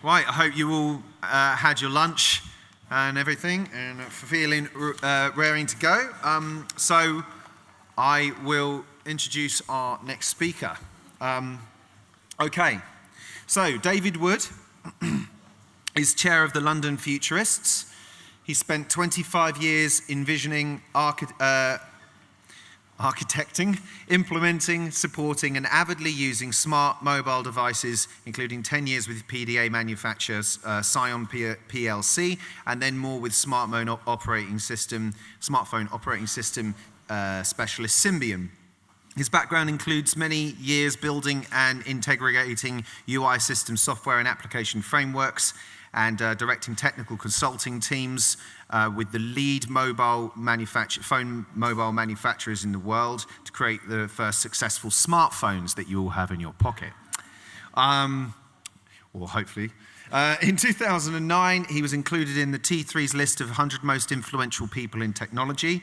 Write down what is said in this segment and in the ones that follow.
Right, I hope you all had your lunch and everything and feeling raring to go. So I will introduce our next speaker. Okay, so David Wood is chair of the London Futurists. He spent 25 years envisioning, architecting, implementing, supporting, and avidly using smart mobile devices, including 10 years with PDA manufacturers Scion PLC, and then more with smartphone operating system specialist Symbian. His background includes many years building and integrating UI system software and application frameworks, and directing technical consulting teams with the lead phone mobile manufacturers in the world to create the first successful smartphones that you all have in your pocket. Or hopefully. In 2009, he was included in the T3's list of 100 most influential people in technology.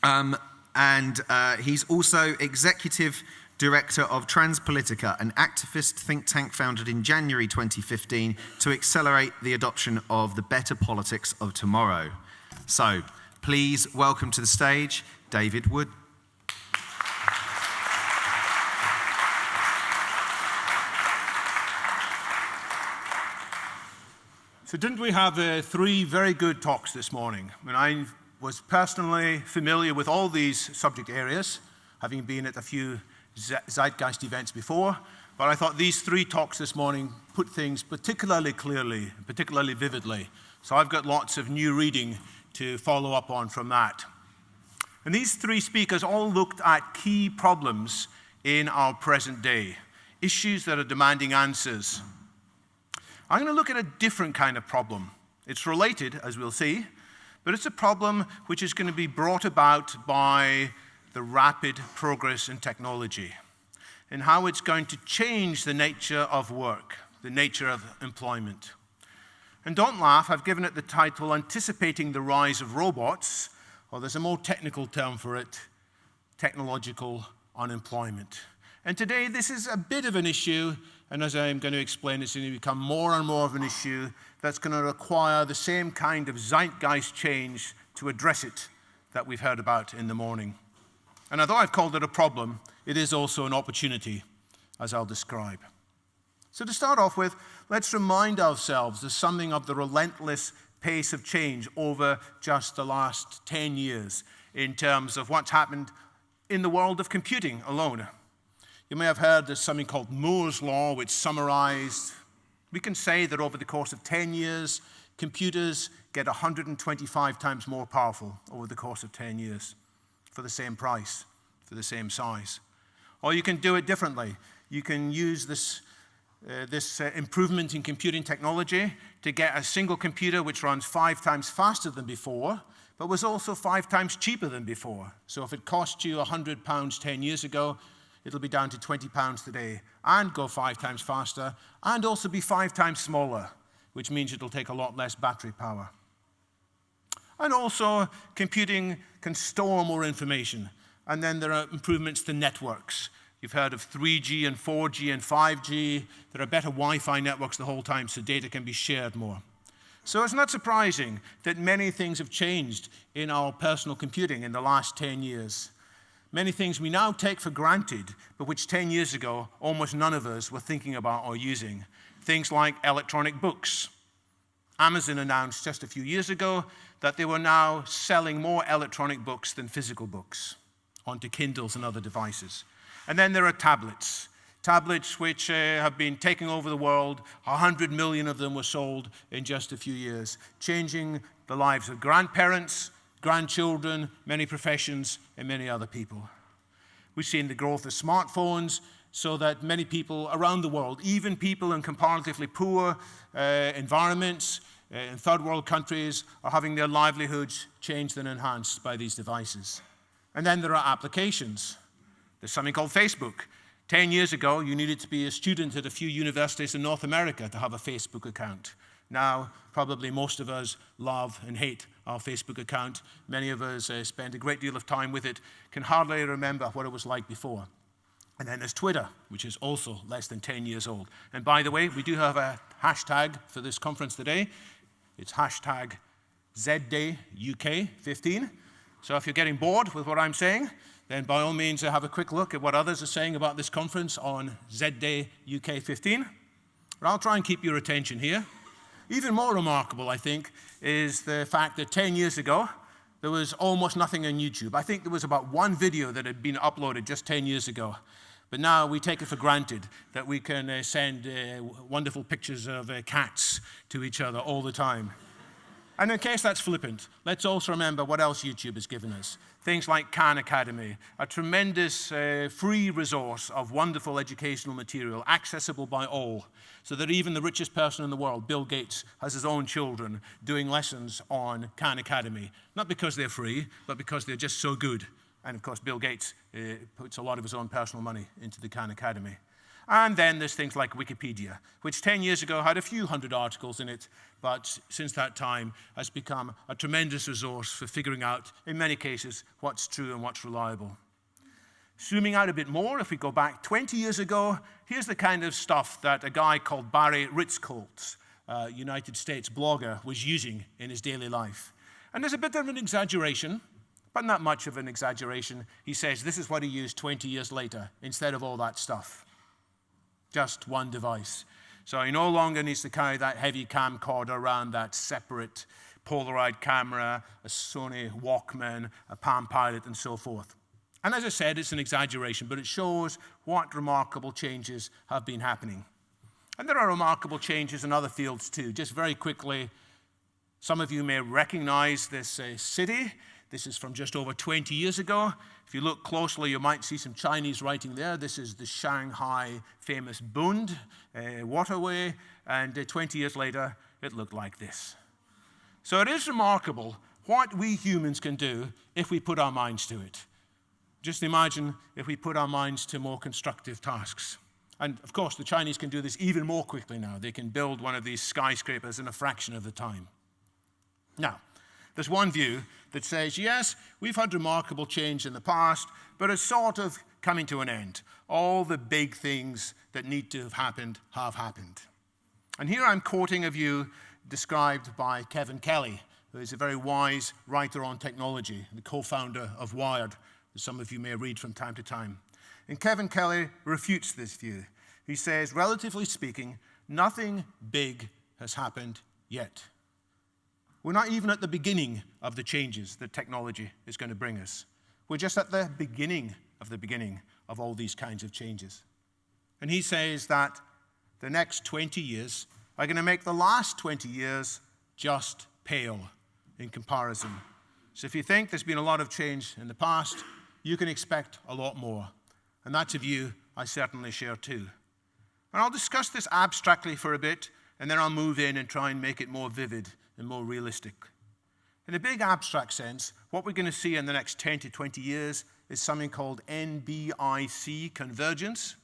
And he's also executive director of Transpolitica, an activist think tank founded in January 2015 to accelerate the adoption of the better politics of tomorrow. So, please welcome to the stage, David Wood. So didn't we have 3 very good talks this morning? When I was personally familiar with all these subject areas, having been at a few Zeitgeist events before, but I thought these 3 talks this morning put things particularly clearly, particularly vividly. So I've got lots of new reading to follow up on from that. And these 3 speakers all looked at key problems in our present day, issues that are demanding answers. I'm going to look at a different kind of problem. It's related, as we'll see, but it's a problem which is going to be brought about by the rapid progress in technology and how it's going to change the nature of work, the nature of employment. And don't laugh, I've given it the title, Anticipating the Rise of Robots, or there's a more technical term for it, technological unemployment. And today this is a bit of an issue, and as I'm going to explain, it's going to become more and more of an issue that's going to require the same kind of zeitgeist change to address it that we've heard about in the morning. And although I've called it a problem, it is also an opportunity, as I'll describe. So to start off with, let's remind ourselves of something of the relentless pace of change over just the last 10 years in terms of what's happened in the world of computing alone. You may have heard there's something called Moore's Law, which summarized, we can say that over the course of 10 years, computers get 125 times more powerful over the course of 10 years. For the same price, for the same size. Or you can do it differently. You can use this improvement in computing technology to get a single computer which runs 5 times faster than before, but was also 5 times cheaper than before. So if it cost you £100 10 years ago, it'll be down to £20 today, and go 5 times faster, and also be 5 times smaller, which means it'll take a lot less battery power. And also, computing can store more information. And then there are improvements to networks. You've heard of 3G and 4G and 5G. There are better Wi-Fi networks the whole time, so data can be shared more. So it's not surprising that many things have changed in our personal computing in the last 10 years. Many things we now take for granted, but which 10 years ago, almost none of us were thinking about or using. Things like electronic books. Amazon announced just a few years ago that they were now selling more electronic books than physical books onto Kindles and other devices. And then there are tablets. Tablets which have been taking over the world. 100 million of them were sold in just a few years, changing the lives of grandparents, grandchildren, many professions, and many other people. We've seen the growth of smartphones, so that many people around the world, even people in comparatively poor environments, in third world countries, are having their livelihoods changed and enhanced by these devices. And then there are applications. There's something called Facebook. 10 years ago, you needed to be a student at a few universities in North America to have a Facebook account. Now, probably most of us love and hate our Facebook account. Many of us spend a great deal of time with it, can hardly remember what it was like before. And then there's Twitter, which is also less than 10 years old. And by the way, we do have a hashtag for this conference today. It's hashtag ZDay UK 15. So if you're getting bored with what I'm saying, then by all means have a quick look at what others are saying about this conference on ZDay UK 15. But I'll try and keep your attention here. Even more remarkable, I think, is the fact that 10 years ago, there was almost nothing on YouTube. I think there was about one video that had been uploaded just 10 years ago. But now we take it for granted that we can send wonderful pictures of cats to each other all the time. And in case that's flippant, let's also remember what else YouTube has given us. Things like Khan Academy, a tremendous free resource of wonderful educational material, accessible by all, so that even the richest person in the world, Bill Gates, has his own children doing lessons on Khan Academy. Not because they're free, but because they're just so good. And of course, Bill Gates puts a lot of his own personal money into the Khan Academy. And then there's things like Wikipedia, which 10 years ago had a few hundred articles in it, but since that time has become a tremendous resource for figuring out, in many cases, what's true and what's reliable. Zooming out a bit more, if we go back 20 years ago, here's the kind of stuff that a guy called Barry Ritholtz, a United States blogger, was using in his daily life. And there's a bit of an exaggeration, but not much of an exaggeration. He says this is what he used 20 years later, instead of all that stuff. Just one device. So he no longer needs to carry that heavy camcorder around, that separate Polaroid camera, a Sony Walkman, a Palm Pilot, and so forth. And as I said, it's an exaggeration, but it shows what remarkable changes have been happening. And there are remarkable changes in other fields too. Just very quickly, some of you may recognize this city. This is from just over 20 years ago. If you look closely, you might see some Chinese writing there. This is the Shanghai famous Bund waterway, and 20 years later, it looked like this. So it is remarkable what we humans can do if we put our minds to it. Just imagine if we put our minds to more constructive tasks. And of course, the Chinese can do this even more quickly now. They can build one of these skyscrapers in a fraction of the time. Now, there's one view that says, yes, we've had remarkable change in the past, but it's sort of coming to an end. All the big things that need to have happened have happened. And here I'm quoting a view described by Kevin Kelly, who is a very wise writer on technology, the co-founder of Wired, as some of you may read from time to time. And Kevin Kelly refutes this view. He says, relatively speaking, nothing big has happened yet. We're not even at the beginning of the changes that technology is going to bring us. We're just at the beginning of all these kinds of changes. And he says that the next 20 years are going to make the last 20 years just pale in comparison. So if you think there's been a lot of change in the past, you can expect a lot more. And that's a view I certainly share too. And I'll discuss this abstractly for a bit, and then I'll move in and try and make it more vivid and more realistic. In a big abstract sense, what we're going to see in the next 10 to 20 years is something called NBIC convergence.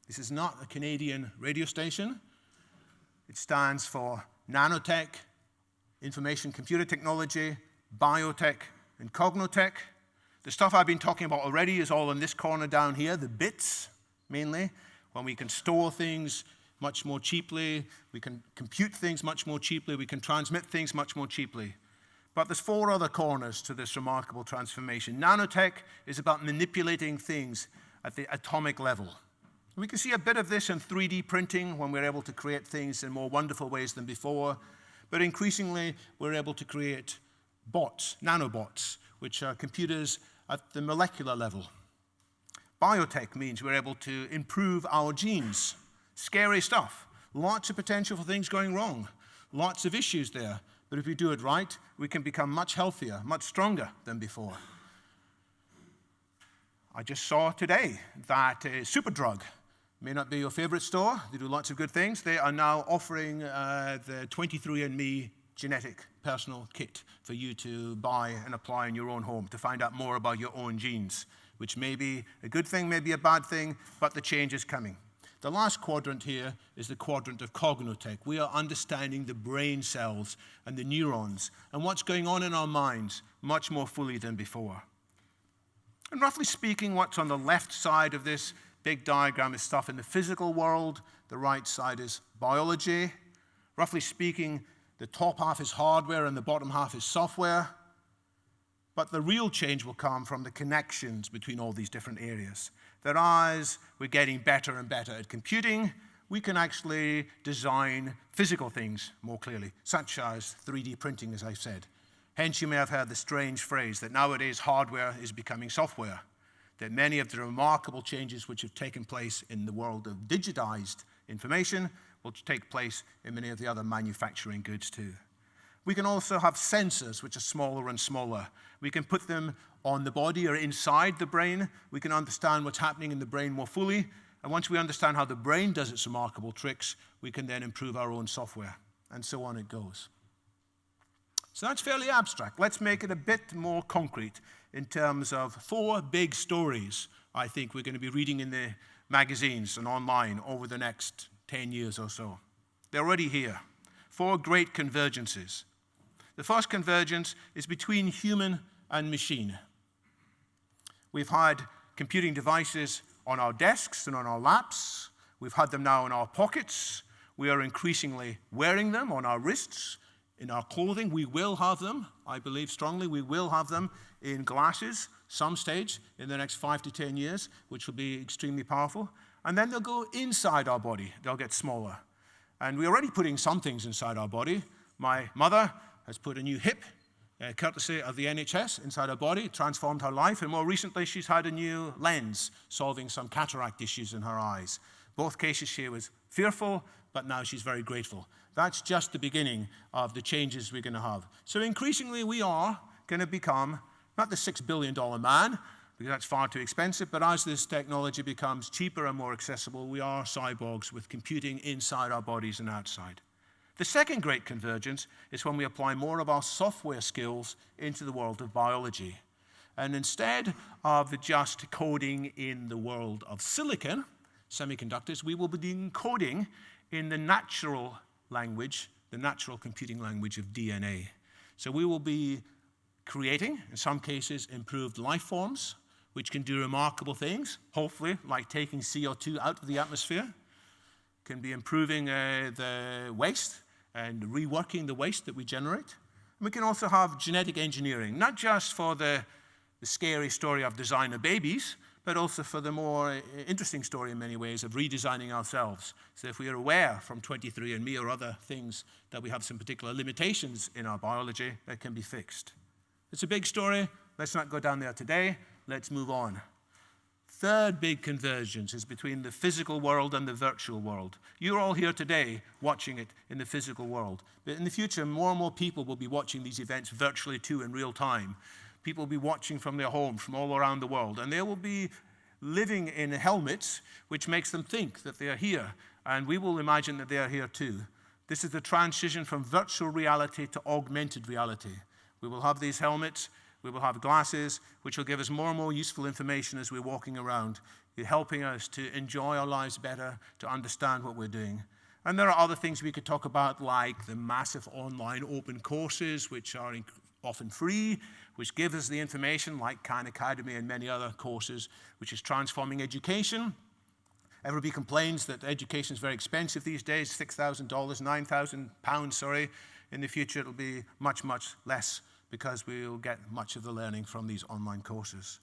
This is not a Canadian radio station. It stands for nanotech, information computer technology, biotech, and cognotech. The stuff I've been talking about already is all in this corner down here, the bits, mainly, when we can store things much more cheaply, we can compute things much more cheaply, we can transmit things much more cheaply. But there's 4 other corners to this remarkable transformation. Nanotech is about manipulating things at the atomic level. We can see a bit of this in 3D printing when we're able to create things in more wonderful ways than before, but increasingly we're able to create bots, nanobots, which are computers at the molecular level. Biotech means we're able to improve our genes. Scary stuff. Lots of potential for things going wrong. Lots of issues there. But if we do it right, we can become much healthier, much stronger than before. I just saw today that Superdrug may not be your favorite store. They do lots of good things. They are now offering the 23andMe genetic personal kit for you to buy and apply in your own home to find out more about your own genes, which may be a good thing, may be a bad thing, but the change is coming. The last quadrant here is the quadrant of cognotech. We are understanding the brain cells and the neurons and what's going on in our minds much more fully than before. And roughly speaking, what's on the left side of this big diagram is stuff in the physical world. The right side is biology. Roughly speaking, the top half is hardware and the bottom half is software. But the real change will come from the connections between all these different areas. That as we're getting better and better at computing, we can actually design physical things more clearly, such as 3D printing, as I've said. Hence, you may have heard the strange phrase that nowadays hardware is becoming software, that many of the remarkable changes which have taken place in the world of digitized information will take place in many of the other manufacturing goods too. We can also have sensors which are smaller and smaller. We can put them on the body or inside the brain. We can understand what's happening in the brain more fully. And once we understand how the brain does its remarkable tricks, we can then improve our own software. And so on it goes. So that's fairly abstract. Let's make it a bit more concrete in terms of 4 big stories I think we're going to be reading in the magazines and online over the next 10 years or so. They're already here. 4 great convergences. The first convergence is between human and machine. We've had computing devices on our desks and on our laps. We've had them now in our pockets. We are increasingly wearing them on our wrists, in our clothing. We will have them, I believe strongly, we will have them in glasses some stage in the next 5 to 10 years, which will be extremely powerful. And then they'll go inside our body. They'll get smaller. And we're already putting some things inside our body. My mother has put a new hip, courtesy of the NHS, inside her body. It transformed her life. And more recently, she's had a new lens, solving some cataract issues in her eyes. Both cases, she was fearful, but now she's very grateful. That's just the beginning of the changes we're going to have. So increasingly, we are going to become not the $6 billion man, because that's far too expensive, but as this technology becomes cheaper and more accessible, we are cyborgs with computing inside our bodies and outside. The second great convergence is when we apply more of our software skills into the world of biology. And instead of just coding in the world of silicon, semiconductors, we will be doing coding in the natural language, the natural computing language of DNA. So we will be creating, in some cases, improved life forms, which can do remarkable things, hopefully, like taking CO2 out of the atmosphere, can be improving the waste and reworking the waste that we generate. And we can also have genetic engineering, not just for the scary story of designer babies, but also for the more interesting story in many ways of redesigning ourselves. So if we are aware from 23andMe or other things that we have some particular limitations in our biology, that can be fixed. It's a big story. Let's not go down there today. Let's move on. Third big convergence is between the physical world and the virtual world. You're all here today watching it in the physical world. But in the future, more and more people will be watching these events virtually too in real time. People will be watching from their homes from all around the world. And they will be living in helmets, which makes them think that they are here. And we will imagine that they are here too. This is the transition from virtual reality to augmented reality. We will have these helmets. We will have glasses, which will give us more and more useful information as we're walking around, helping us to enjoy our lives better, to understand what we're doing. And there are other things we could talk about, like the massive online open courses, which are often free, which give us the information, like Khan Academy and many other courses, which is transforming education. Everybody complains that education is very expensive these days, $6,000, £9,000, sorry. In the future, it'll be much, much less, because we'll get much of the learning from these online courses.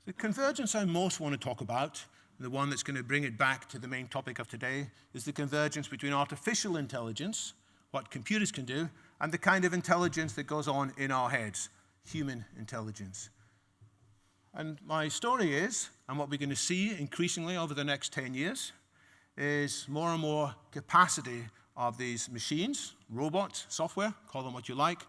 The convergence I most want to talk about, the one that's going to bring it back to the main topic of today, is the convergence between artificial intelligence, what computers can do, and the kind of intelligence that goes on in our heads, human intelligence. And my story is, and what we're going to see increasingly over the next 10 years, is more and more capacity of these machines, robots, software, call them what you like,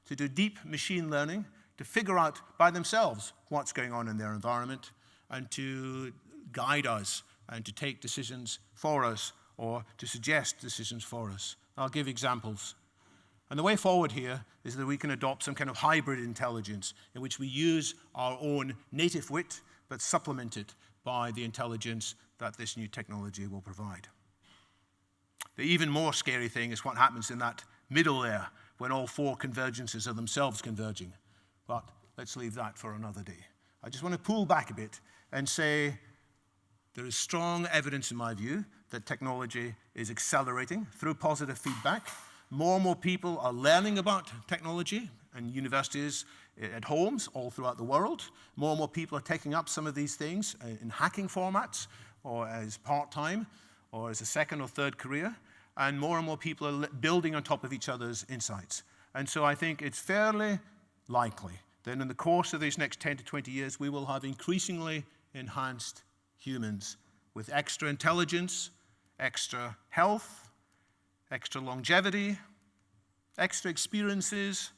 to do deep machine learning, to figure out by themselves what's going on in their environment, and to guide us and to take decisions for us or to suggest decisions for us. I'll give examples. And the way forward here is that we can adopt some kind of hybrid intelligence in which we use our own native wit but supplement it by the intelligence that this new technology will provide. The even more scary thing is what happens in that middle there when all 4 convergences are themselves converging. But let's leave that for another day. I just want to pull back a bit and say There is strong evidence, in my view, that technology is accelerating through positive feedback. More and more people are learning about technology in universities, at homes, all throughout the world. More and more people are taking up some of these things in hacking formats, or as part-time, or as a second or third career. And more people are building on top of each other's insights. And so I think it's fairly likely that in the course of these next 10 to 20 years, we will have increasingly enhanced humans with extra intelligence, extra health, extra longevity, extra experiences,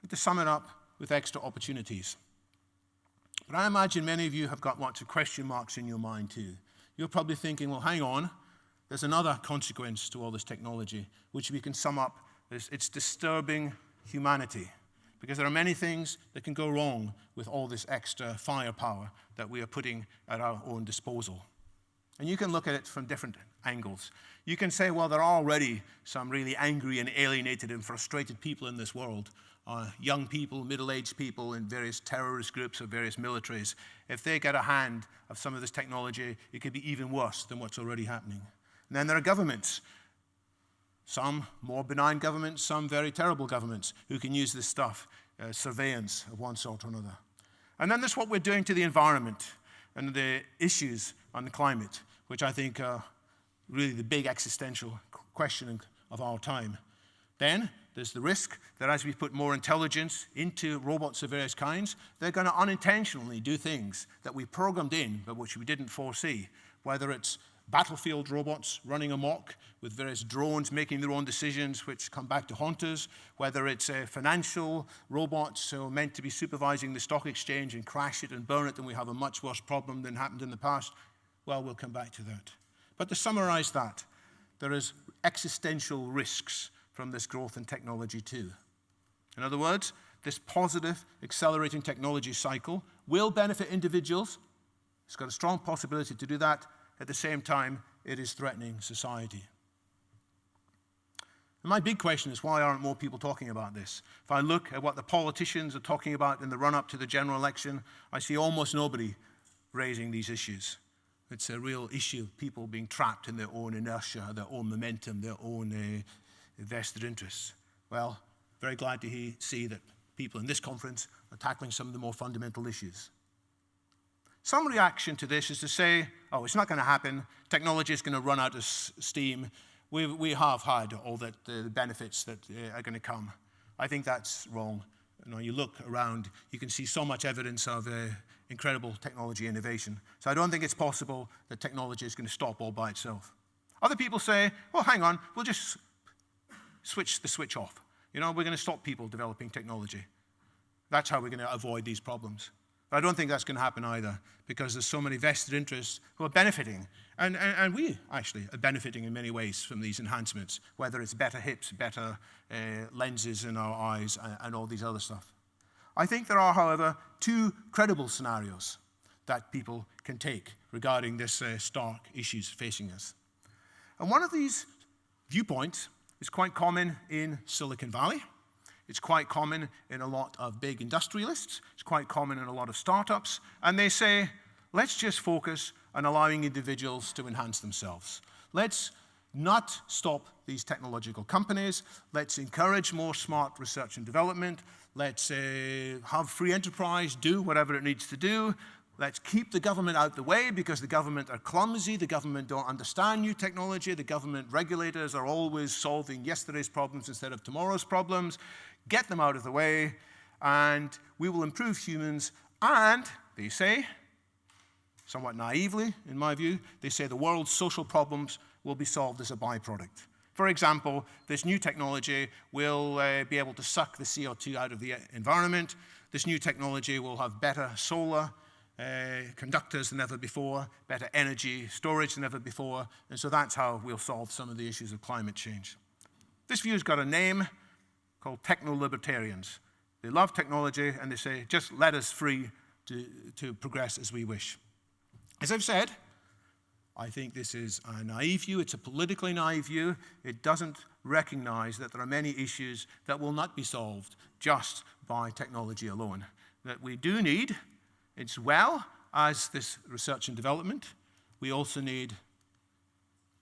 and to sum it up, with extra opportunities. But I imagine many of you have got lots of question marks in your mind too. You're probably thinking, well, hang on, there's another consequence to all this technology, which we can sum up as it's disturbing humanity. Because there are many things that can go wrong with all this extra firepower that we are putting at our own disposal. And you can look at it from different angles. You can say, well, there are already some really angry and alienated and frustrated people in this world. Young people, middle-aged people in various terrorist groups or various militaries. If they get a hand of some of this technology, it could be even worse than what's already happening. And then there are governments. Some more benign governments, some very terrible governments who can use this stuff, surveillance of one sort or another. And then there's what we're doing to the environment and the issues on the climate, which I think are really the big existential question of our time. Then there's the risk that as we put more intelligence into robots of various kinds, they're going to unintentionally do things that we programmed in but which we didn't foresee, whether it's battlefield robots running amok with various drones making their own decisions which come back to haunt us, whether it's financial robots who are meant to be supervising the stock exchange and crash it and burn it, and we have a much worse problem than happened in the past. Well, we'll come back to that. But to summarize that, there is existential risks from this growth in technology too. In other words, this positive accelerating technology cycle will benefit individuals. It's got a strong possibility to do that. At the same time, it is threatening society. And my big question is, why aren't more people talking about this? If I look at what the politicians are talking about in the run-up to the general election, I see almost nobody raising these issues. It's a real issue of people being trapped in their own inertia, their own momentum, their own vested interests. Well, very glad to see that people in this conference are tackling some of the more fundamental issues. Some reaction to this is to say, oh, it's not going to happen. Technology is going to run out of steam. We have had all the benefits that are going to come. I think that's wrong. You look around, you can see so much evidence of incredible technology innovation. So I don't think it's possible that technology is going to stop all by itself. Other people say, well, hang on, we'll just switch the switch off. We're going to stop people developing technology. That's how we're going to avoid these problems. But I don't think that's going to happen either, because there's so many vested interests who are benefiting. And we actually are benefiting in many ways from these enhancements, whether it's better hips, better lenses in our eyes, and all these other stuff. I think there are, however, two credible scenarios that people can take regarding this stark issues facing us. And one of these viewpoints is quite common in Silicon Valley. It's quite common in a lot of big industrialists. It's quite common in a lot of startups. And they say, let's just focus on allowing individuals to enhance themselves. Let's not stop these technological companies. Let's encourage more smart research and development. Let's have free enterprise do whatever it needs to do. Let's keep the government out the way, because the government are clumsy, the government don't understand new technology, the government regulators are always solving yesterday's problems instead of tomorrow's problems. Get them out of the way, and we will improve humans. And they say, somewhat naively in my view, they say the world's social problems will be solved as a byproduct. For example, this new technology will be able to suck the CO2 out of the environment. This new technology will have better solar conductors than ever before, better energy storage than ever before, and so that's how we'll solve some of the issues of climate change. This view's got a name called Techno Libertarians. They love technology, and they say, just let us free to progress as we wish. As I've said, I think this is a naive view. It's a politically naive view. It doesn't recognize that there are many issues that will not be solved just by technology alone. That we do need, as well as this research and development, we also need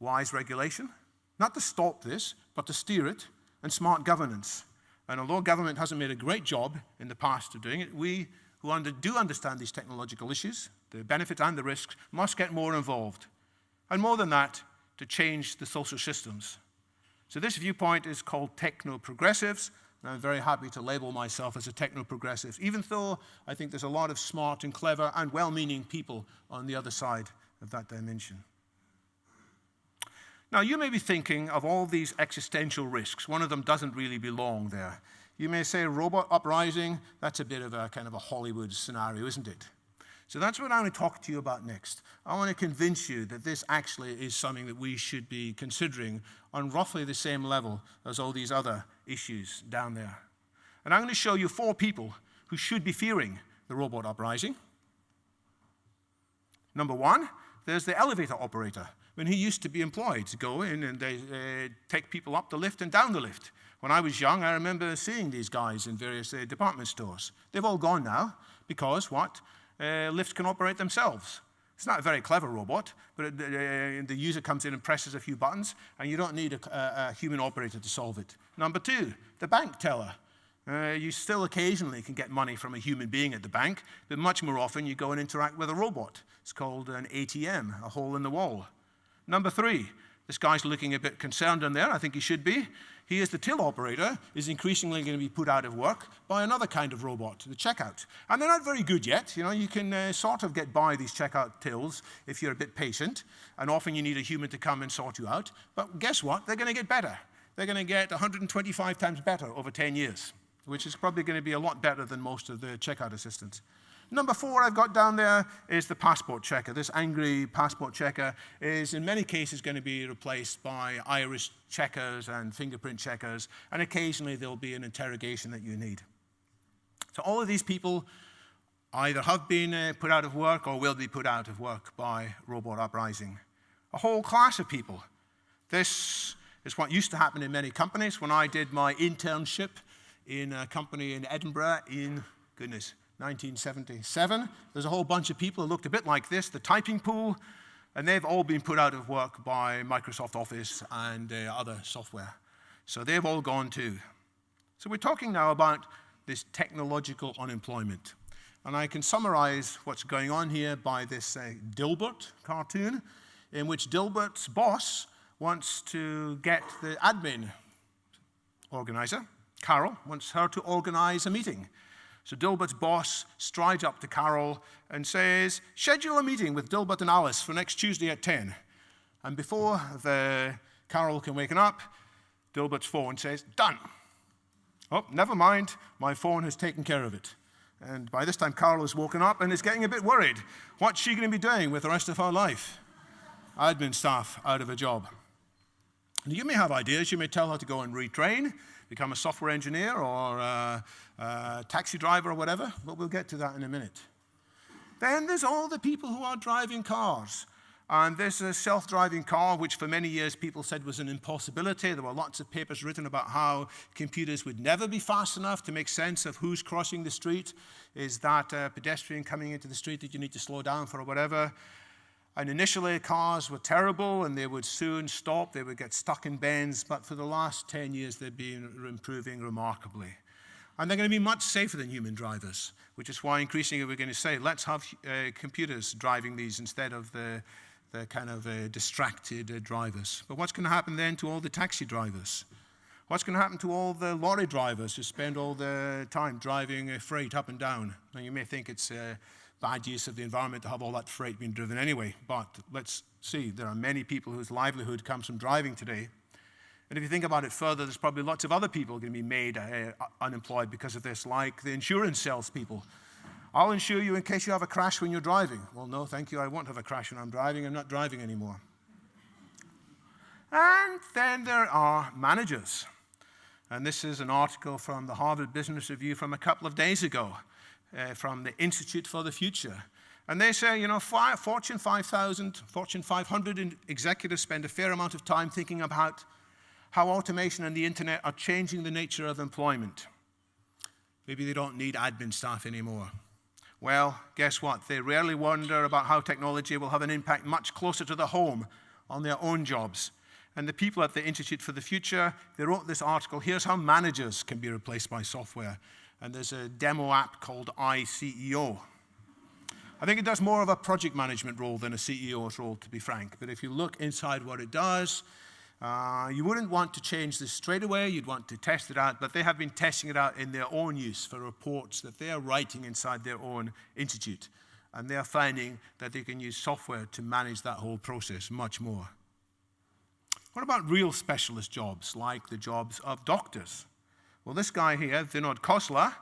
wise regulation, not to stop this, but to steer it, and smart governance. And although government hasn't made a great job in the past of doing it, we who do understand these technological issues, the benefits and the risks, must get more involved. And more than that, to change the social systems. So this viewpoint is called techno-progressives, and I'm very happy to label myself as a techno-progressive, even though I think there's a lot of smart and clever and well-meaning people on the other side of that dimension. Now, you may be thinking of all these existential risks. One of them doesn't really belong there. You may say robot uprising, that's a bit of a kind of a Hollywood scenario, isn't it? So that's what I want to talk to you about next. I want to convince you that this actually is something that we should be considering on roughly the same level as all these other issues down there. And I'm going to show you 4 people who should be fearing the robot uprising. Number 1, there's the elevator operator. When he used to be employed to go in and they take people up the lift and down the lift. When I was young, I remember seeing these guys in various department stores. They've all gone now because what? Lifts can operate themselves. It's not a very clever robot, but the user comes in and presses a few buttons, and you don't need a human operator to solve it. Number 2, the bank teller. You still occasionally can get money from a human being at the bank, but much more often you go and interact with a robot. It's called an ATM, a hole in the wall. Number 3, this guy's looking a bit concerned in there. I think he should be. He is the till operator, is increasingly going to be put out of work by another kind of robot, the checkout. And they're not very good yet. You know, you can sort of get by these checkout tills if you're a bit patient, and often you need a human to come and sort you out. But guess what? They're going to get better. They're going to get 125 times better over 10 years, which is probably going to be a lot better than most of the checkout assistants. Number 4 I've got down there is the passport checker. This angry passport checker is in many cases going to be replaced by iris checkers and fingerprint checkers, and occasionally there'll be an interrogation that you need. So all of these people either have been put out of work or will be put out of work by robot uprising. A whole class of people. This is what used to happen in many companies. When I did my internship in a company in Edinburgh in, 1977. There's a whole bunch of people who looked a bit like this, the typing pool, and they've all been put out of work by Microsoft Office and other software. So they've all gone too. So we're talking now about this technological unemployment. And I can summarize what's going on here by this Dilbert cartoon, in which Dilbert's boss wants to get the admin organizer, Carol, wants her to organize a meeting. So Dilbert's boss strides up to Carol and says, schedule a meeting with Dilbert and Alice for next Tuesday at 10. And before Carol can wake up, Dilbert's phone says, done. Oh, never mind, my phone has taken care of it. And by this time, Carol has woken up and is getting a bit worried. What's she going to be doing with the rest of her life? Admin staff out of a job. And you may have ideas. You may tell her to go and retrain, become a software engineer or a taxi driver or whatever, but we'll get to that in a minute. Then there's all the people who are driving cars. And there's a self-driving car, which for many years people said was an impossibility. There were lots of papers written about how computers would never be fast enough to make sense of who's crossing the street. Is that a pedestrian coming into the street that you need to slow down for or whatever? And initially, cars were terrible, and they would soon stop. They would get stuck in bends. But for the last 10 years, they've been improving remarkably. And they're going to be much safer than human drivers, which is why increasingly we're going to say, let's have computers driving these instead of the kind of distracted drivers. But what's going to happen then to all the taxi drivers? What's going to happen to all the lorry drivers who spend all the time driving freight up and down? Now, you may think it's bad use of the environment to have all that freight being driven anyway, but let's see. There are many people whose livelihood comes from driving today. And if you think about it further, there's probably lots of other people going to be made unemployed because of this, like the insurance salespeople. I'll insure you in case you have a crash when you're driving. Well, no, thank you. I won't have a crash when I'm driving. I'm not driving anymore. And then there are managers. And this is an article from the Harvard Business Review from a couple of days ago, from the Institute for the Future. And they say, you know, Fortune 5,000, Fortune 500 executives spend a fair amount of time thinking about how automation and the internet are changing the nature of employment. Maybe they don't need admin staff anymore. Well, guess what? They rarely wonder about how technology will have an impact much closer to the home on their own jobs. And the people at the Institute for the Future, they wrote this article, Here's How Managers Can Be Replaced by Software. And there's a demo app called iCEO. I think it does more of a project management role than a CEO's role, to be frank. But if you look inside what it does, you wouldn't want to change this straight away. You'd want to test it out. But they have been testing it out in their own use for reports that they are writing inside their own institute. And they are finding that they can use software to manage that whole process much more. What about real specialist jobs, like the jobs of doctors? Well, this guy here, Vinod Khosla,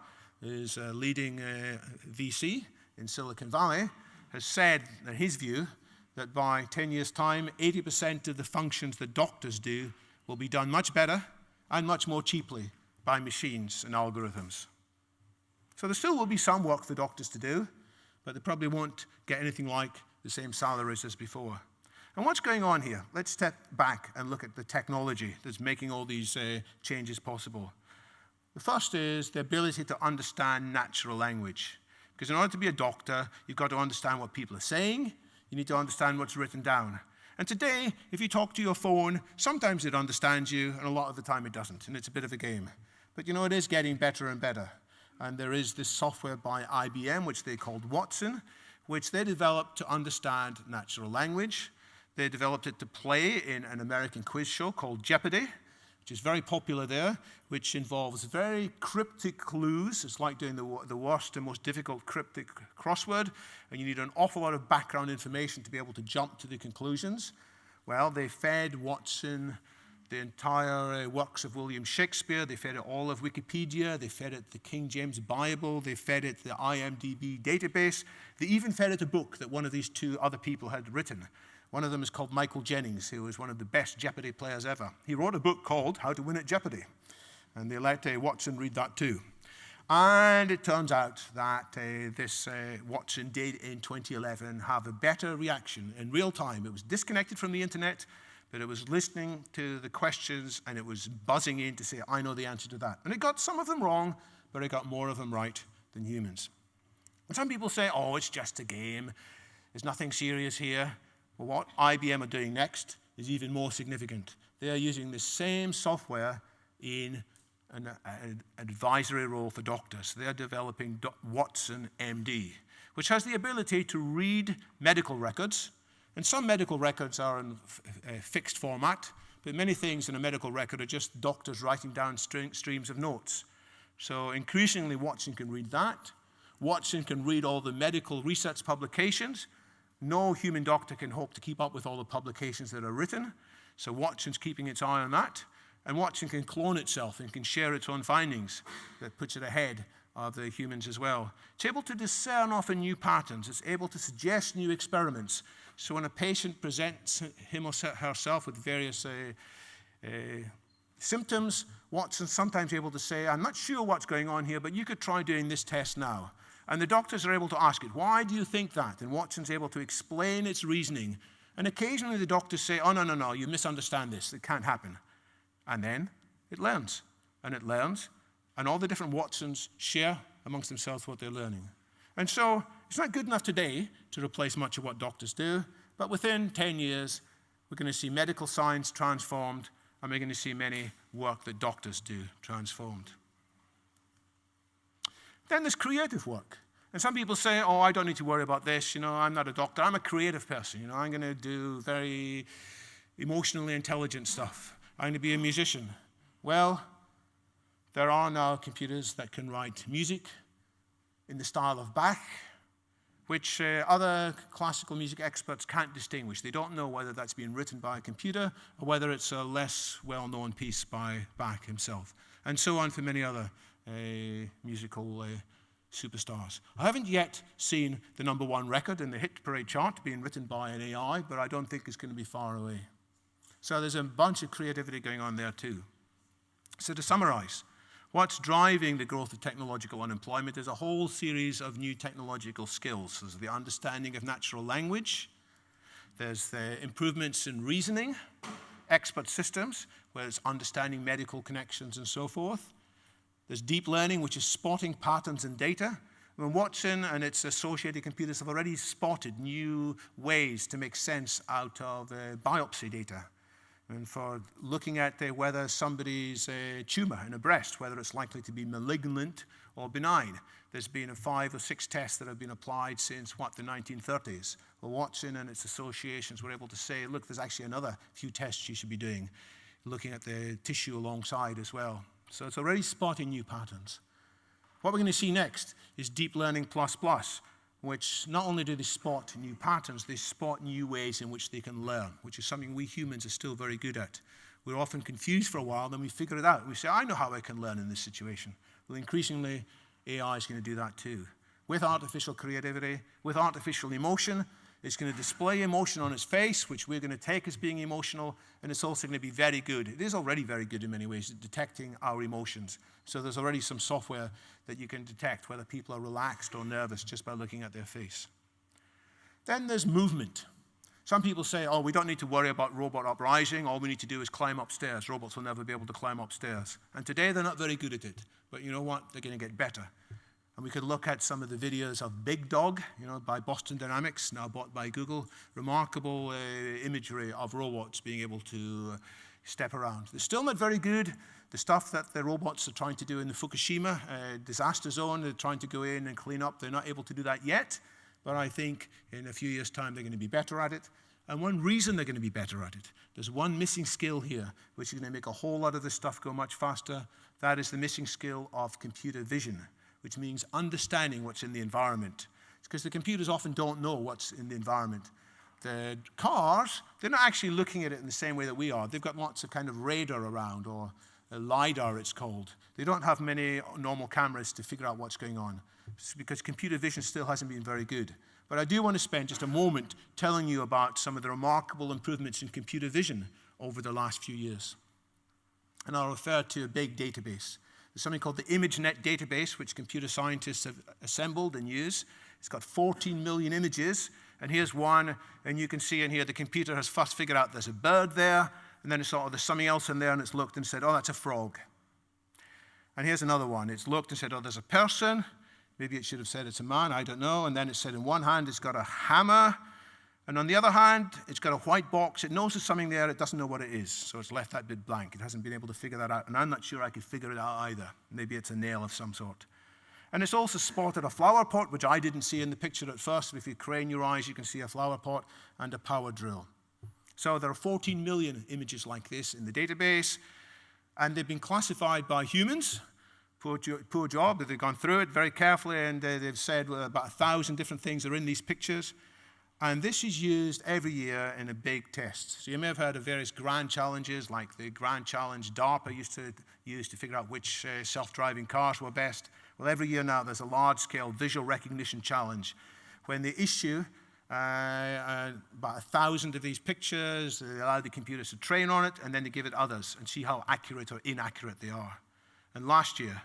is a leading VC in Silicon Valley, has said, in his view, that by 10 years' time, 80% of the functions that doctors do will be done much better and much more cheaply by machines and algorithms. So there still will be some work for doctors to do, but they probably won't get anything like the same salaries as before. And what's going on here? Let's step back and look at the technology that's making all these changes possible. The first is the ability to understand natural language. Because in order to be a doctor, you've got to understand what people are saying. You need to understand what's written down. And today, if you talk to your phone, sometimes it understands you, and a lot of the time it doesn't, and it's a bit of a game. But you know, it is getting better and better. And there is this software by IBM, which they called Watson, which they developed to understand natural language. They developed it to play in an American quiz show called Jeopardy, which is very popular there, which involves very cryptic clues. It's like doing the worst and most difficult cryptic crossword, and you need an awful lot of background information to be able to jump to the conclusions. Well, they fed Watson the entire works of William Shakespeare. They fed it all of Wikipedia. They fed it the King James Bible. They fed it the IMDb database. They even fed it a book that one of these two other people had written. One of them is called Michael Jennings, who was one of the best Jeopardy players ever. He wrote a book called How to Win at Jeopardy, and they let Watson read that too. And it turns out that this Watson did in 2011 have a better reaction in real time. It was disconnected from the internet, but it was listening to the questions, and it was buzzing in to say, I know the answer to that. And it got some of them wrong, but it got more of them right than humans. And some people say, oh, it's just a game. There's nothing serious here. Well, what IBM are doing next is even more significant. They are using the same software in an advisory role for doctors. They are developing Watson MD, which has the ability to read medical records. And some medical records are in a fixed format, but many things in a medical record are just doctors writing down streams of notes. So increasingly, Watson can read that. Watson can read all the medical research publications. No human doctor can hope to keep up with all the publications that are written. So Watson's keeping its eye on that. And Watson can clone itself and can share its own findings. That puts it ahead of the humans as well. It's able to discern often new patterns. It's able to suggest new experiments. So when a patient presents him or herself with various symptoms, Watson's sometimes able to say, I'm not sure what's going on here, but you could try doing this test now. And the doctors are able to ask it, why do you think that? And Watson's able to explain its reasoning. And occasionally the doctors say, oh, no, you misunderstand this. It can't happen. And then it learns. And it learns. And all the different Watsons share amongst themselves what they're learning. And so it's not good enough today to replace much of what doctors do. But within 10 years, we're going to see medical science transformed. And we're going to see many work that doctors do transformed. Then there's creative work. And some people say, oh, I don't need to worry about this. I'm not a doctor. I'm a creative person. I'm going to do very emotionally intelligent stuff. I'm going to be a musician. Well, there are now computers that can write music in the style of Bach, which other classical music experts can't distinguish. They don't know whether that's been written by a computer or whether it's a less well-known piece by Bach himself. And so on for many other musical superstars. I haven't yet seen the #1 record in the hit parade chart being written by an AI, but I don't think it's going to be far away. So there's a bunch of creativity going on there too. So to summarize, what's driving the growth of technological unemployment is a whole series of new technological skills. There's the understanding of natural language. There's the improvements in reasoning, expert systems, where it's understanding medical connections and so forth. There's deep learning, which is spotting patterns in data. When Watson and its associated computers have already spotted new ways to make sense out of biopsy data. And for looking at whether somebody's tumor in a breast, whether it's likely to be malignant or benign. There's been 5 or 6 tests that have been applied since, the 1930s. Well, Watson and its associations were able to say, look, there's actually another few tests you should be doing, looking at the tissue alongside as well. So it's already spotting new patterns. What we're going to see next is deep learning plus, which not only do they spot new patterns, they spot new ways in which they can learn, which is something we humans are still very good at. We're often confused for a while, then we figure it out. We say, I know how I can learn in this situation. Well, increasingly, AI is going to do that too. With artificial creativity, with artificial emotion, it's going to display emotion on its face, which we're going to take as being emotional, and it's also going to be very good. It is already very good in many ways at detecting our emotions. So there's already some software that you can detect whether people are relaxed or nervous just by looking at their face. Then there's movement. Some people say, oh, we don't need to worry about robot uprising. All we need to do is climb upstairs. Robots will never be able to climb upstairs. And today they're not very good at it. But you know what? They're going to get better. And we could look at some of the videos of Big Dog, by Boston Dynamics, now bought by Google. Remarkable imagery of robots being able to step around. They're still not very good. The stuff that the robots are trying to do in the Fukushima disaster zone, they're trying to go in and clean up. They're not able to do that yet. But I think in a few years' time, they're going to be better at it. And one reason they're going to be better at it, there's one missing skill here, which is going to make a whole lot of this stuff go much faster. That is the missing skill of computer vision, which means understanding what's in the environment. It's because the computers often don't know what's in the environment. The cars, they're not actually looking at it in the same way that we are. They've got lots of kind of radar around, or LiDAR it's called. They don't have many normal cameras to figure out what's going on. It's because computer vision still hasn't been very good. But I do want to spend just a moment telling you about some of the remarkable improvements in computer vision over the last few years. And I'll refer to a big database. There's something called the ImageNet database, which computer scientists have assembled and use. It's got 14 million images, and here's one, and you can see in here the computer has first figured out there's a bird there, and then it's thought, oh, there's something else in there, and it's looked and said, oh, that's a frog. And here's another one. It's looked and said, oh, there's a person. Maybe it should have said it's a man, I don't know. And then it said in one hand it's got a hammer, and on the other hand it's got a white box. It knows there's something there, it doesn't know what it is, so it's left that bit blank. It hasn't been able to figure that out, and I'm not sure I could figure it out either. Maybe it's a nail of some sort. And it's also spotted a flower pot, which I didn't see in the picture at first, but if you crane your eyes you can see a flower pot and a power drill. So there are 14 million images like this in the database, and they've been classified by humans. Poor job, they've gone through it very carefully, and they've said about 1,000 different things are in these pictures. And this is used every year in a big test. So you may have heard of various grand challenges, like the grand challenge DARPA used to use to figure out which self-driving cars were best. Well, every year now there's a large-scale visual recognition challenge when they issue about 1,000 of these pictures. They allow the computers to train on it, and then they give it others and see how accurate or inaccurate they are. And last year,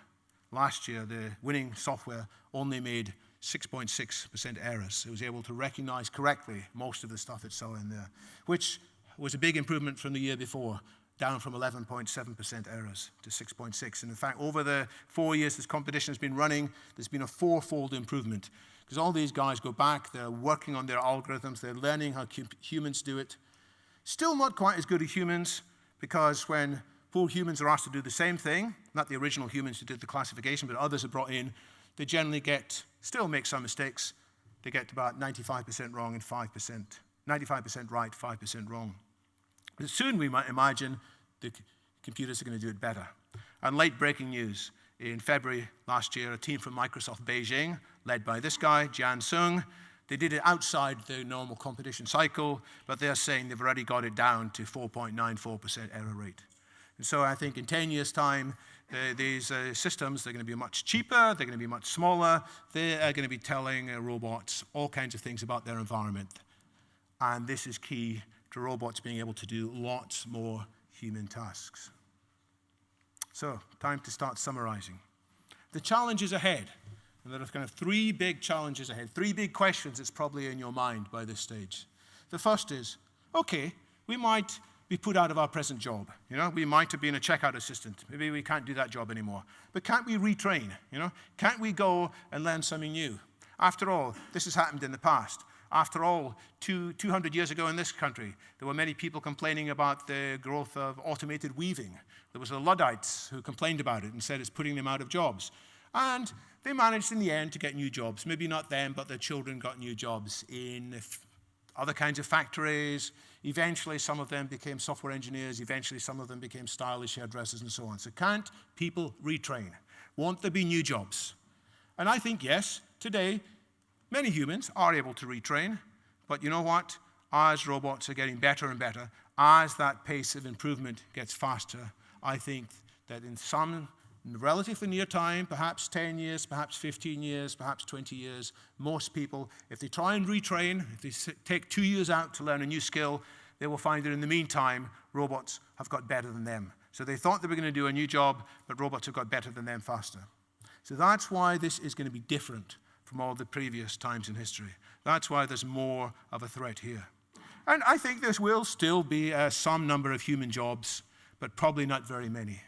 the winning software only made 6.6% errors. It was able to recognize correctly most of the stuff it saw in there, which was a big improvement from the year before, down from 11.7% errors to 6.6. And in fact, over the 4 years this competition has been running, there's been a 4-fold improvement. Because all these guys go back, they're working on their algorithms, they're learning how humans do it. Still not quite as good as humans, because when poor humans are asked to do the same thing, not the original humans who did the classification, but others are brought in, they generally still make some mistakes. They get about 95% wrong and 5%. 95% right, 5% wrong. But soon we might imagine the computers are going to do it better. And late breaking news. In February last year, a team from Microsoft Beijing, led by this guy, Jian Sung, they did it outside the normal competition cycle, but they're saying they've already got it down to 4.94% error rate. And so I think in 10 years' time, these systems, they're going to be much cheaper, they're going to be much smaller, they are going to be telling robots all kinds of things about their environment. And this is key to robots being able to do lots more human tasks. So, time to start summarizing. The challenges ahead, and there are kind of 3 big challenges ahead, 3 big questions that's probably in your mind by this stage. The first is, okay, we might be put out of our present job. You know, we might have been a checkout assistant. Maybe we can't do that job anymore. But can't we retrain? You know, can't we go and learn something new? After all, this has happened in the past. After all, 200 years ago in this country, there were many people complaining about the growth of automated weaving. There was the Luddites who complained about it and said it's putting them out of jobs. And they managed in the end to get new jobs. Maybe not them, but their children got new jobs in other kinds of factories. Eventually, some of them became software engineers. Eventually, some of them became stylish hairdressers and so on. So can't people retrain? Won't there be new jobs? And I think, yes, today, many humans are able to retrain. But you know what? As robots are getting better and better, as that pace of improvement gets faster, I think that in some relatively near time, perhaps 10 years, perhaps 15 years, perhaps 20 years, most people, if they try and retrain, if they take 2 years out to learn a new skill, they will find that in the meantime, robots have got better than them. So they thought they were going to do a new job, but robots have got better than them faster. So that's why this is going to be different from all the previous times in history. That's why there's more of a threat here. And I think there will still be some number of human jobs, but probably not very many.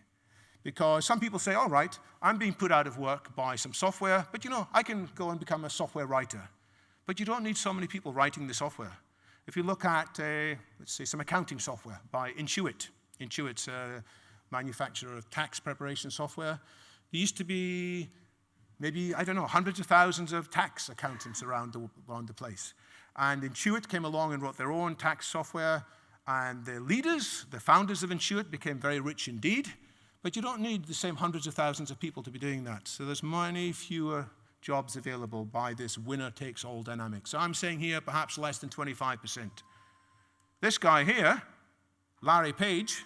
Because some people say, all right, I'm being put out of work by some software, but you know, I can go and become a software writer. But you don't need so many people writing the software. If you look at, let's say, some accounting software by Intuit. Intuit's a manufacturer of tax preparation software. There used to be maybe, I don't know, hundreds of thousands of tax accountants around the place. And Intuit came along and wrote their own tax software, and the leaders, the founders of Intuit, became very rich indeed. But you don't need the same hundreds of thousands of people to be doing that. So there's many fewer jobs available by this winner-takes-all dynamic. So I'm saying here perhaps less than 25%. This guy here, Larry Page,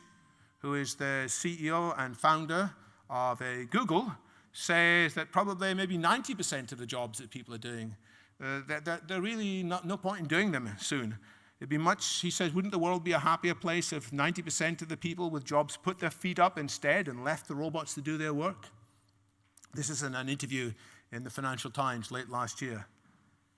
who is the CEO and founder of Google, says that probably maybe 90% of the jobs that people are doing, they're really no point in doing them soon. It'd be much, he says, wouldn't the world be a happier place if 90% of the people with jobs put their feet up instead and left the robots to do their work? This is in an interview in the Financial Times late last year.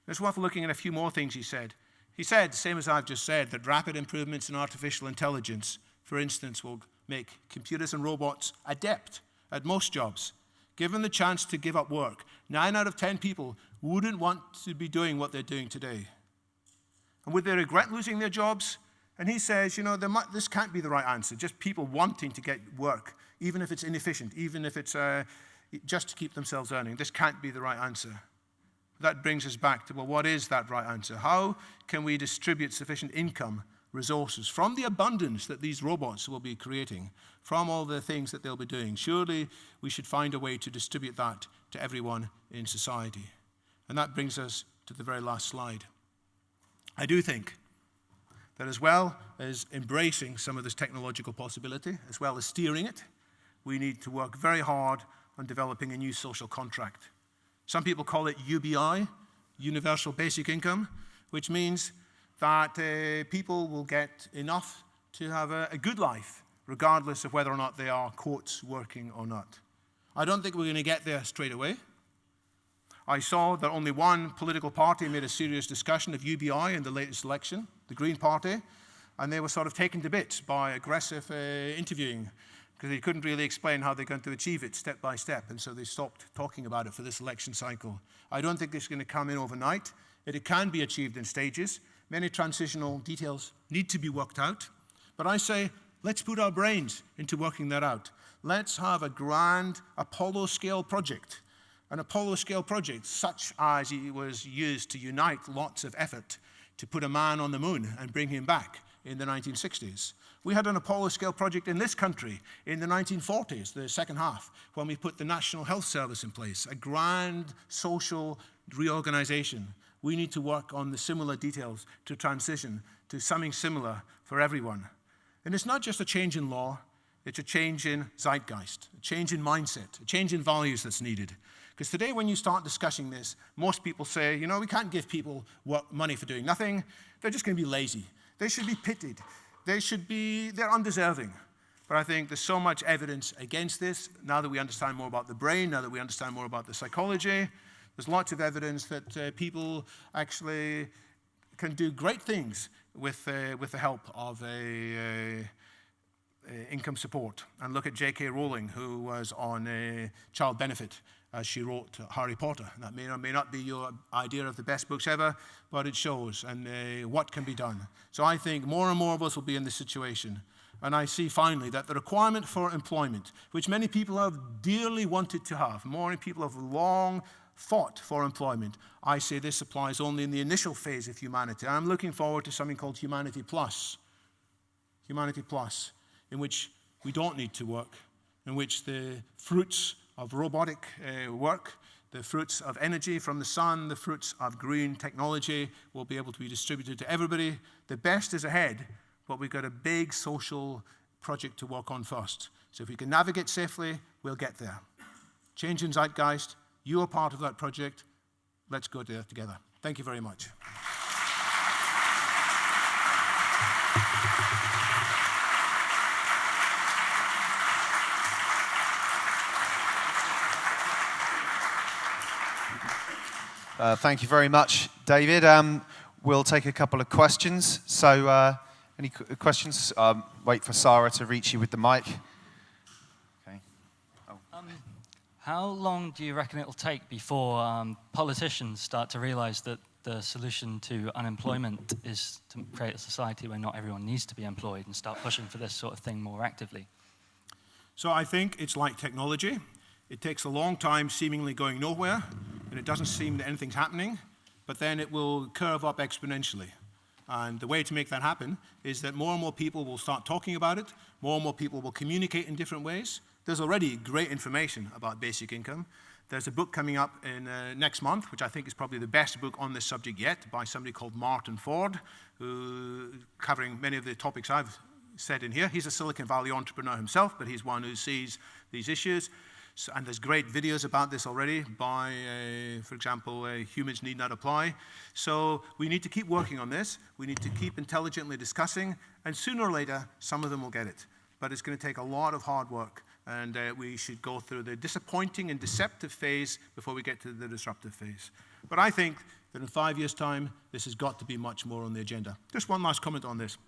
It's worth looking at a few more things he said. He said, same as I've just said, that rapid improvements in artificial intelligence, for instance, will make computers and robots adept at most jobs. Given the chance to give up work, 9 out of 10 people wouldn't want to be doing what they're doing today. And would they regret losing their jobs? And he says, you know, this can't be the right answer. Just people wanting to get work, even if it's inefficient, even if it's just to keep themselves earning. This can't be the right answer. That brings us back to, well, what is that right answer? How can we distribute sufficient income, resources, from the abundance that these robots will be creating, from all the things that they'll be doing? Surely we should find a way to distribute that to everyone in society. And that brings us to the very last slide. I do think that as well as embracing some of this technological possibility, as well as steering it, we need to work very hard on developing a new social contract. Some people call it UBI, Universal Basic Income, which means that people will get enough to have a good life, regardless of whether or not they are, quotes, working or not. I don't think we're going to get there straight away. I saw that only one political party made a serious discussion of UBI in the latest election, the Green Party, and they were sort of taken to bits by aggressive interviewing because they couldn't really explain how they're going to achieve it step by step, and so they stopped talking about it for this election cycle. I don't think it's going to come in overnight. It can be achieved in stages. Many transitional details need to be worked out, but I say, let's put our brains into working that out. Let's have a grand Apollo-scale project. An Apollo-scale project such as it was used to unite lots of effort to put a man on the moon and bring him back in the 1960s. We had an Apollo-scale project in this country in the 1940s, the second half, when we put the National Health Service in place, a grand social reorganization. We need to work on the similar details to transition to something similar for everyone. And it's not just a change in law, it's a change in zeitgeist, a change in mindset, a change in values that's needed. Because today when you start discussing this, most people say, you know, we can't give people money for doing nothing. They're just going to be lazy. They should be pitied. They're undeserving. But I think there's so much evidence against this, now that we understand more about the brain, now that we understand more about the psychology. There's lots of evidence that people actually can do great things with the help of income support. And look at J.K. Rowling, who was on child benefit as she wrote Harry Potter. That may or may not be your idea of the best books ever, but it shows and what can be done. So I think more and more of us will be in this situation. And I see finally that the requirement for employment, which many people have dearly wanted to have, more people have long fought for employment. I say this applies only in the initial phase of humanity. I'm looking forward to something called Humanity Plus. Humanity Plus, in which we don't need to work, in which the fruits of robotic work, the fruits of energy from the sun, the fruits of green technology will be able to be distributed to everybody. The best is ahead, but we've got a big social project to work on first. So if we can navigate safely, we'll get there. Change in Zeitgeist, you are part of that project. Let's go there together. Thank you very much. Thank you very much, David. We'll take a couple of questions. So, any questions? Wait for Sarah to reach you with the mic. Okay. Oh. How long do you reckon it'll take before politicians start to realize that the solution to unemployment is to create a society where not everyone needs to be employed and start pushing for this sort of thing more actively? So I think it's like technology. It takes a long time seemingly going nowhere, and it doesn't seem that anything's happening, but then it will curve up exponentially. And the way to make that happen is that more and more people will start talking about it, more and more people will communicate in different ways. There's already great information about basic income. There's a book coming up in next month, which I think is probably the best book on this subject yet, by somebody called Martin Ford, who covering many of the topics I've said in here. He's a Silicon Valley entrepreneur himself, but he's one who sees these issues. So, and there's great videos about this already by, for example, Humans Need Not Apply. So we need to keep working on this. We need to keep intelligently discussing, and sooner or later, some of them will get it. But it's going to take a lot of hard work, and we should go through the disappointing and deceptive phase before we get to the disruptive phase. But I think that in 5 years' time, this has got to be much more on the agenda. Just one last comment on this.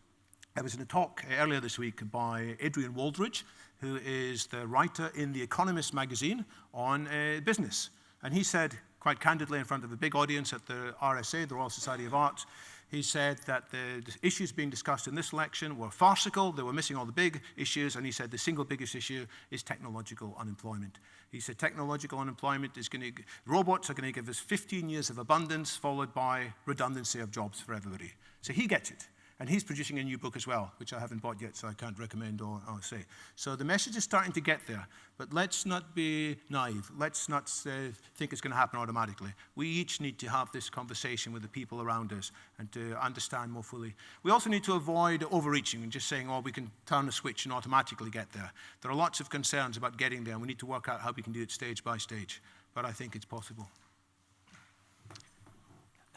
I was in a talk earlier this week by Adrian Waldridge, who is the writer in the Economist magazine on business. And he said, quite candidly in front of a big audience at the RSA, the Royal Society of Arts, he said that the issues being discussed in this election were farcical, they were missing all the big issues, and he said the single biggest issue is technological unemployment. He said technological unemployment is going to, robots are going to give us 15 years of abundance followed by redundancy of jobs for everybody. So he gets it. And he's producing a new book as well, which I haven't bought yet, so I can't recommend or say. So the message is starting to get there, but let's not be naive. Let's not think it's going to happen automatically. We each need to have this conversation with the people around us and to understand more fully. We also need to avoid overreaching and just saying, oh, we can turn a switch and automatically get there. There are lots of concerns about getting there, and we need to work out how we can do it stage by stage. But I think it's possible.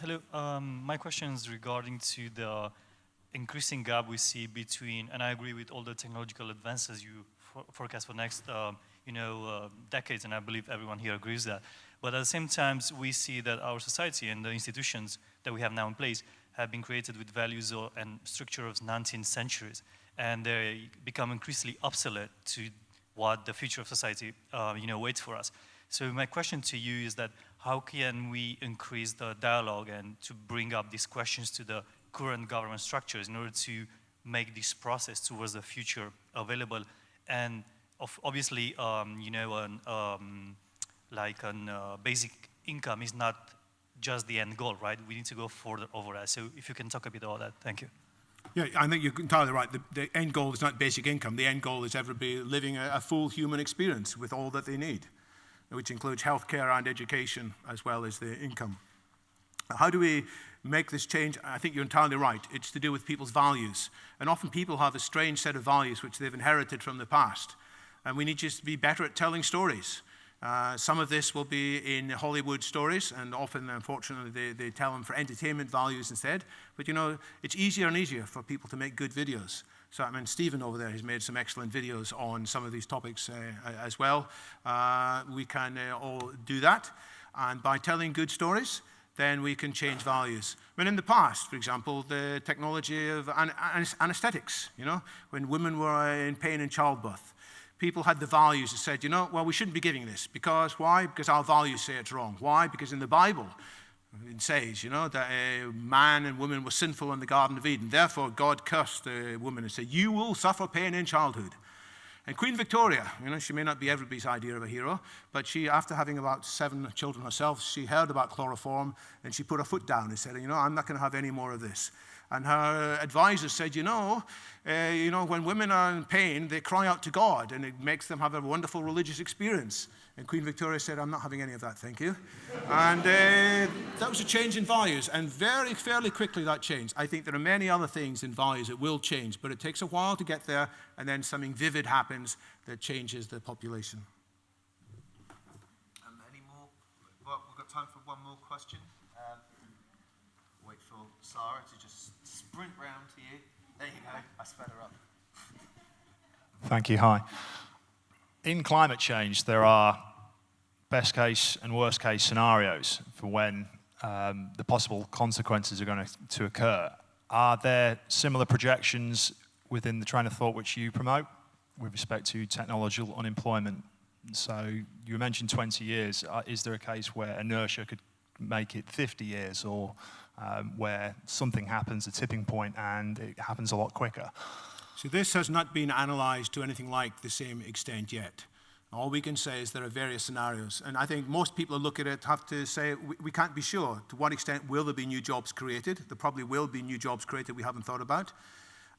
Hello. My question is regarding to the increasing gap we see between, and I agree with all the technological advances you forecast for next, decades, and I believe everyone here agrees that. But at the same time, we see that our society and the institutions that we have now in place have been created with values and structure of 19th centuries, and they become increasingly obsolete to what the future of society, waits for us. So my question to you is that how can we increase the dialogue and to bring up these questions to the current government structures in order to make this process towards the future available, and obviously, basic income is not just the end goal, right? We need to go further over that. So if you can talk a bit about that, thank you. Yeah, I think you're entirely right. The end goal is not basic income. The end goal is everybody living a full human experience with all that they need, which includes healthcare and education as well as the income. How do we make this change? I think you're entirely right. It's to do with people's values. And often people have a strange set of values which they've inherited from the past. And we need just to be better at telling stories. Some of this will be in Hollywood stories, and often, unfortunately, they tell them for entertainment values instead. But, it's easier and easier for people to make good videos. So, Stephen over there has made some excellent videos on some of these topics as well. We can all do that. And by telling good stories, then we can change values. When in the past, for example, the technology of anesthetics, when women were in pain in childbirth, people had the values that said, well, we shouldn't be giving this. Because why? Because our values say it's wrong. Why? Because in the Bible, it says, that man and woman were sinful in the Garden of Eden. Therefore, God cursed the woman and said, you will suffer pain in childhood. And Queen Victoria, she may not be everybody's idea of a hero, but she, after having about 7 children herself, she heard about chloroform, and she put her foot down and said, I'm not going to have any more of this. And her advisors said, when women are in pain, they cry out to God, and it makes them have a wonderful religious experience. And Queen Victoria said, I'm not having any of that, thank you. And that was a change in values, and fairly quickly that changed. I think there are many other things in values that will change, but it takes a while to get there, and then something vivid happens that changes the population. Any more? Well, we've got time for one more question. Wait for Sarah to just sprint round to you. There you go, I sped her up. Thank you, hi. In climate change, there are best case and worst case scenarios for when the possible consequences are going to occur. Are there similar projections within the train of thought which you promote with respect to technological unemployment? So you mentioned 20 years. Is there a case where inertia could make it 50 years, or where something happens, a tipping point, and it happens a lot quicker? So this has not been analyzed to anything like the same extent yet. All we can say is there are various scenarios. And I think most people who look at it have to say, we can't be sure. To what extent will there be new jobs created? There probably will be new jobs created we haven't thought about.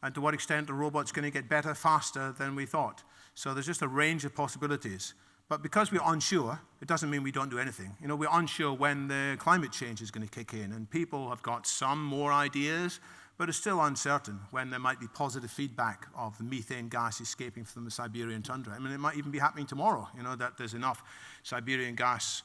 And to what extent are robots going to get better, faster than we thought? So there's just a range of possibilities. But because we're unsure, it doesn't mean we don't do anything. We're unsure when the climate change is going to kick in. And people have got some more ideas, but it's still uncertain when there might be positive feedback of the methane gas escaping from the Siberian tundra. It might even be happening tomorrow, that there's enough Siberian gas,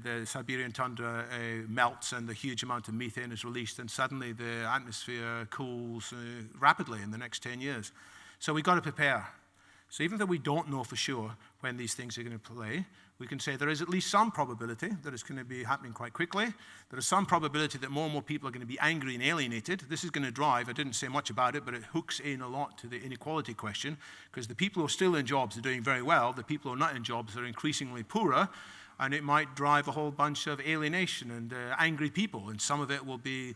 the Siberian tundra melts and a huge amount of methane is released, and suddenly the atmosphere cools rapidly in the next 10 years. So we've got to prepare. So even though we don't know for sure when these things are going to play, we can say there is at least some probability that it's going to be happening quite quickly. There is some probability that more and more people are going to be angry and alienated. This is going to drive, I didn't say much about it, but it hooks in a lot to the inequality question, because the people who are still in jobs are doing very well. The people who are not in jobs are increasingly poorer, and it might drive a whole bunch of alienation and angry people, and some of it will be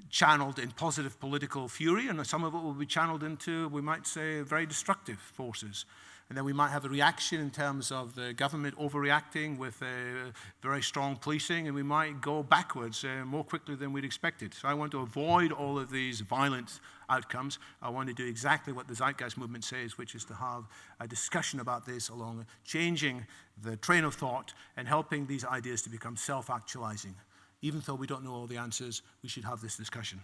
channeled in positive political fury, and some of it will be channeled into, we might say, very destructive forces. And then we might have a reaction in terms of the government overreacting with very strong policing, and we might go backwards more quickly than we'd expected. So I want to avoid all of these violent outcomes. I want to do exactly what the Zeitgeist Movement says, which is to have a discussion about this along changing the train of thought and helping these ideas to become self-actualizing. Even though we don't know all the answers, we should have this discussion.